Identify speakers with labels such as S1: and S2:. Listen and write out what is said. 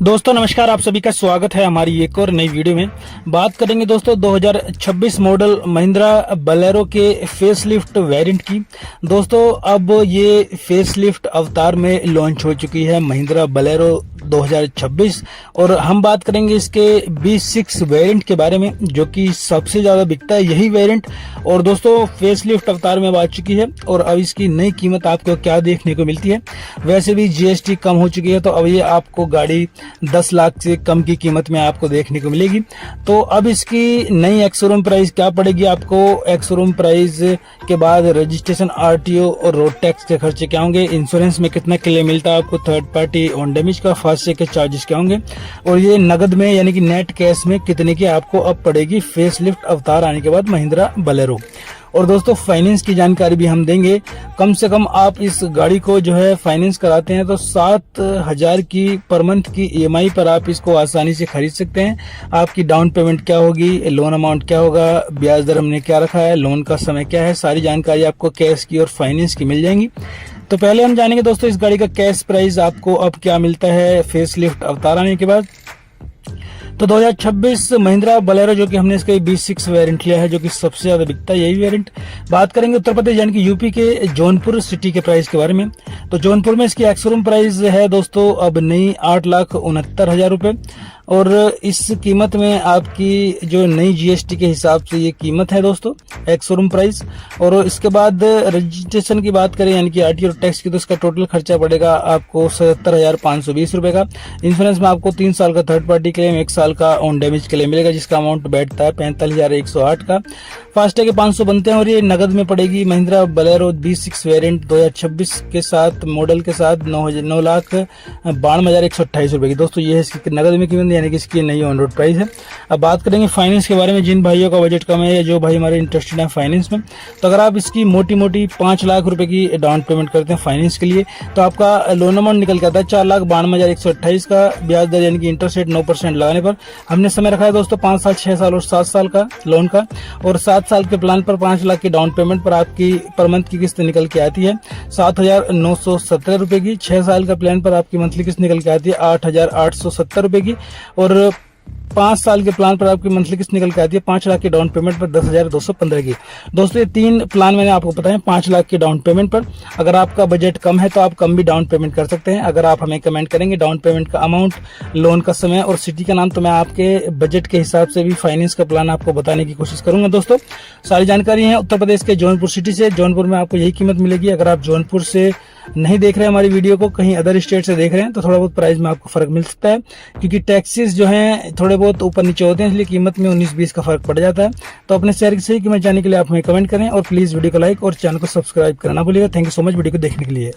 S1: दोस्तों नमस्कार, आप सभी का स्वागत है हमारी एक और नई वीडियो में। बात करेंगे दोस्तों 2026 मॉडल महिंद्रा बोलेरो के फेसलिफ्ट वेरिएंट की। दोस्तों अब ये फेसलिफ्ट अवतार में लॉन्च हो चुकी है महिंद्रा बोलेरो 2026 और हम बात करेंगे इसके B6 वेरिएंट के बारे में, जो कि सबसे ज्यादा बिकता है यही वेरिएंट। और दोस्तों फेसलिफ्ट अवतार में अब आ चुकी है और अब इसकी नई कीमत आपको क्या देखने को मिलती है। वैसे भी GST कम हो चुकी है, तो अब ये आपको गाड़ी 10 लाख से कम की कीमत में आपको देखने को मिलेगी। तो अब इसकी नई एक्स-शोरूम प्राइस क्या पड़ेगी आपको, एक्स-शोरूम प्राइस के बाद रजिस्ट्रेशन, RTO और रोड टैक्स के खर्चे क्या होंगे, इंश्योरेंस में कितना क्लेम मिलता है आपको, थर्ड पार्टी ऑन डैमेज का, फास्टैग के चार्जेस क्या होंगे, और ये नगद में यानी कि नेट कैश में कितने की आपको अब पड़ेगी फेसलिफ्ट अवतार आने के बाद महिंद्रा बोलेरो। और दोस्तों फाइनेंस की जानकारी भी हम देंगे। कम से कम आप इस गाड़ी को जो है फाइनेंस कराते हैं तो 7,000 की पर मंथ की EMI पर आप इसको आसानी से खरीद सकते हैं। आपकी डाउन पेमेंट क्या होगी, लोन अमाउंट क्या होगा, ब्याज दर हमने क्या रखा है, लोन का समय क्या है, सारी जानकारी आपको कैश की और फाइनेंस की मिल जाएंगी। तो पहले हम जानेंगे दोस्तों इस गाड़ी का कैश प्राइस आपको अब क्या मिलता है फेसलिफ्ट अवतार आने के बाद। तो 2026 महिंद्रा बोलेरो जो कि हमने इसका B6 वेरिएंट लिया है, जो कि सबसे ज्यादा बिकता है यही वेरिएंट। बात करेंगे उत्तर प्रदेश यानी कि यूपी के जौनपुर सिटी के प्राइस के बारे में। तो जौनपुर में इसकी एक्स-शोरूम प्राइस है दोस्तों अब नई 8,69,000 रुपए, और इस कीमत में आपकी जो नई GST के हिसाब से ये कीमत है दोस्तों एक्स-शोरूम प्राइस। और इसके बाद रजिस्ट्रेशन की बात करें यानी कि RTO और टैक्स की, तो इसका टोटल खर्चा पड़ेगा आपको 77,520 रुपए का। इंश्योरेंस में आपको 3 साल का थर्ड पार्टी क्लेम, 1 साल का ऑन डैमेज क्लेम मिलेगा, जिसका अमाउंट बैठता है 45,108 का। फास्टैग के 500 बनते हैं और ये नगद में पड़ेगी महिंद्रा बोलेरो B6 वेरिएंट 2026 के साथ मॉडल के साथ 9,92,128 रुपए की। दोस्तों ये है इसकी नगद में कीमत यानी कि इसकी नई ऑन रोड प्राइस है। अब बात करेंगे फाइनेंस के बारे में। जिन भाइयों का बजट कम है या जो भाई हमारे इंटरेस्टेड है फाइनेंस में, तो अगर आप इसकी मोटी 5 लाख रुपए की डाउन पेमेंट करते हैं फाइनेंस के लिए, तो आपका लोन अमाउंट निकल के आता है 4,92,128 का। ब्याज दर यानी कि इंटरेस्ट रेट 9% लगाने पर हमने समय रखा है दोस्तों 5 साल, 6 साल और 7 साल का लोन का। और 7 साल के प्लान पर 5 लाख की डाउन पेमेंट पर आपकी पर मंथ की किस्त निकल के आती है 7,917 रुपए की। 6 साल का प्लान पर आपकी मंथली किस्त निकल के आती है 8,870 रुपए की। और 5 साल के प्लान पर आपकी मंथली किस्त निकल के आती है 5 लाख की डाउन पेमेंट पर 10,215 की। दोस्तों ये 3 प्लान मैंने आपको बताया 5 लाख की डाउन पेमेंट पर। अगर आपका बजट कम है तो आप कम भी डाउन पेमेंट कर सकते हैं। अगर आप हमें कमेंट करेंगे डाउन पेमेंट का अमाउंट, लोन का समय और सिटी का नाम, तो मैं आपके बजट के हिसाब से भी फाइनेंस का प्लान आपको बताने की कोशिश करूंगा। दोस्तों सारी जानकारी है उत्तर प्रदेश के जौनपुर सिटी से। जौनपुर में आपको यही कीमत मिलेगी। अगर आप जौनपुर से नहीं देख रहे हैं हमारी वीडियो को, कहीं अदर स्टेट से देख रहे हैं, तो थोड़ा बहुत प्राइस में आपको फर्क मिल सकता है, क्योंकि टैक्सेस जो हैं थोड़े बहुत ऊपर नीचे होते हैं, इसलिए कीमत में 19-20 का फर्क पड़ जाता है। तो अपने शहर की सही कीमत जानने के लिए आप हमें कमेंट करें और प्लीज वीडियो को लाइक और चैनल को सब्सक्राइब करना भूलिएगा। Thank you so much video को देखने के लिए।